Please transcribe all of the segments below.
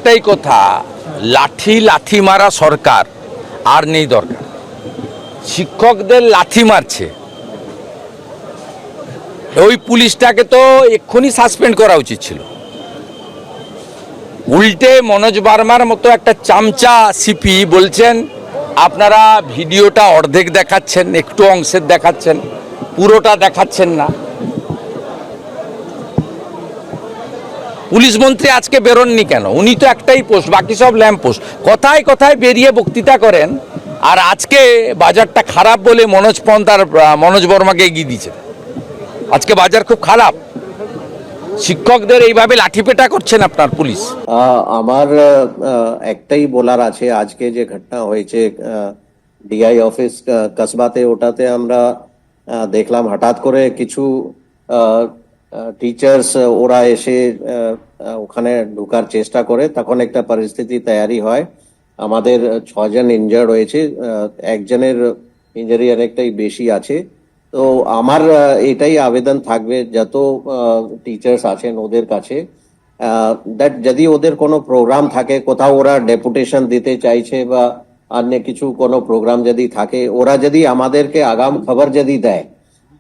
একটাই কথা, লাঠি লাঠি মারা সরকার আর নেই দরকার। শিক্ষকদের লাঠি মারছে, ওই পুলিশটাকে তো এক্ষুনি সাসপেন্ড করা উচিত ছিল। উল্টে মনোজ বার্মার মতো একটা চামচা সিপি বলছেন আপনারা ভিডিওটা অর্ধেক দেখাচ্ছেন, একটু অংশের দেখাচ্ছেন, পুরোটা দেখাচ্ছেন না। পুলিশ মন্ত্রী আজকে বেরোননি কেন? উনি তো একটাই পোস্ট, বাকি সব ল্যাম্প পোস্ট। কথায় কথায় বেরিয়ে বক্তৃতা করেন, আর আজকে বাজারটা খারাপ বলে মনোজ পন্থ আর মনোজ বর্মাকে এগিয়ে দিয়েছে। আজকে বাজার খুব খারাপ, শিক্ষকদের এইভাবে লাঠিপেটা করছেন আপনার পুলিশ। আমার একটাই বলার আছে, আজকে যে ঘটনা হয়েছে ডিআই অফিস কসবাতে, ওটাতে আমরা দেখলাম হঠাৎ করে কিছু টিচার্স ওরা এসে ওখানে ঢোকার চেষ্টা করে, তখন একটা পরিস্থিতি তৈরি হয়। আমাদের 6 জন ইনজার্ড হয়েছে, একজনের ইঞ্জারি অনেকটাই বেশি আছে। তো আমার এটাই আবেদন থাকবে যত টিচার্স আছেন ওদের কাছে, দ্যাট যদি ওদের কোনো প্রোগ্রাম থাকে, কোথাও ওরা ডেপুটেশন দিতে চাইছে বা অন্য কিছু কোনো প্রোগ্রাম যদি থাকে, ওরা যদি আমাদেরকে আগাম খবর যদি দেয়,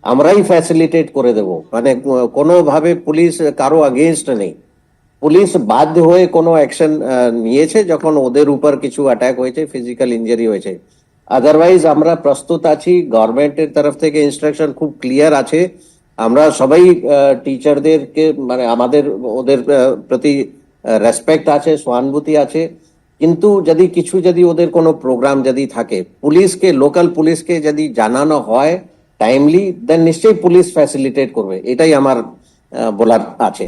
আমরাই ফ্যাসিলিটেট করে দেব। মানে কোনোভাবে পুলিশ কারো আগেনস্ট নেই। পুলিশ বাধ্য হয়ে কোনো অ্যাকশন নিয়েছে যখন ওদের উপর কিছু অ্যাটাক হয়েছে, ফিজিক্যাল ইনজারি হয়েছে। আদারওয়াইজ আমরা প্রস্তুত আছি, গভর্নমেন্টের তরফ থেকে ইনস্ট্রাকশন খুব ক্লিয়ার আছে। আমরা সবাই টিচারদেরকে মানে আমাদের ওদের প্রতি রেসপেক্ট আছে, সহানুভূতি আছে। কিন্তু যদি ওদের কোনো প্রোগ্রাম যদি থাকে, পুলিশকে, লোকাল পুলিশকে যদি জানানো হয় টাইমলি, দেন নিশ্চয়ই পুলিশ ফ্যাসিলিটেট করবে। এটাই আমার বলার আছে।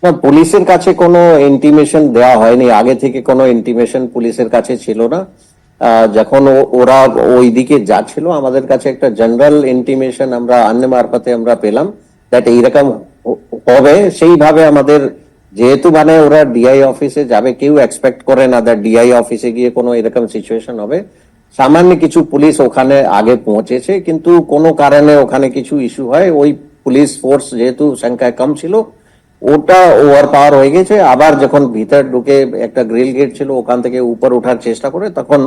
না, পুলিশের কাছে কোনো ইন্টিমেশন দেওয়া হয়নি, আগে থেকে কোনো ইন্টিমেশন পুলিশের কাছে ছিল না। যখন ওরা ওই দিকে যাচ্ছিল, আমাদের কাছে একটা জেনারেল ইন্টিমেশন আমরা অন্য মারফতে আমরা পেলাম দ্যাট এইরকম হবে। সেইভাবে আমাদের, যেহেতু মানে ওরা ডিআই অফিসে যাবে, কেউ এক্সপেক্ট করে না দ্যাট ডিআই অফিসে গিয়ে কোনো এরকম সিচুয়েশন হবে। সামান্য কিছু পুলিশ ওখানে আগে পৌঁছেছে, কিন্তু কোনো কারণে ওখানে কিছু ইস্যু হয়, ওই পুলিশ ফোর্স যেহেতু সংখ্যায় কম ছিল, ওটা ওভার পাওয়ার হয়ে গেছে। আবার যখন ভিতর ঢুকে, একটা গ্রিল গেট ছিল, ওখান থেকে উপর ওঠার চেষ্টা করে, তখন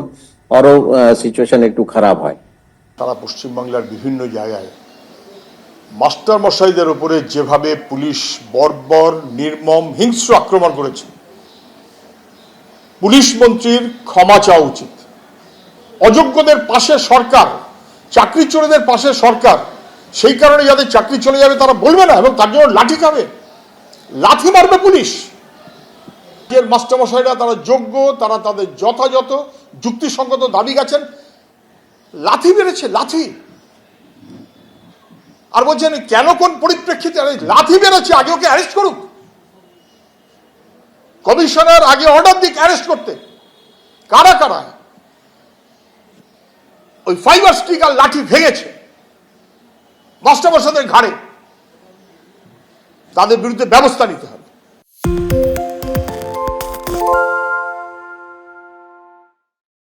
আরো সিচুয়েশন একটু খারাপ হয়। সারা পশ্চিমবাংলার বিভিন্ন জায়গায় মাস্টার মশাইদের উপরে যেভাবে পুলিশ বর্বর, নির্মম, হিংস্র আক্রমণ করেছে, পুলিশ মন্ত্রীর ক্ষমা চাওয়া উচিত। অযোগ্যদের পাশে সরকার, চাকরি চোরেদের পাশে সরকার, সেই কারণে যাদের চাকরি চলে যাবে তারা বলবে না এবং তার জন্য লাঠি খাবে, লাঠি মারবে পুলিশ। মাস্টারমশাইরা তারা যোগ্য, তারা তাদের যথাযথ যুক্তিসঙ্গত দাবি গেছেন, লাঠি বেড়েছে, লাঠি। আর বলছেন কেন, কোন পরিপ্রেক্ষিতে লাঠি বেড়েছে? আগে ওকে অ্যারেস্ট করুক, কমিশনার আগে অর্ডার দিক অ্যারেস্ট করতে। কারা কারা ওই ফাইবার স্টিক আর লাঠি ভেঙেছে মাস্টারমশাইদের ঘাড়ে, তাদের বিরুদ্ধে ব্যবস্থা নিতে হবে।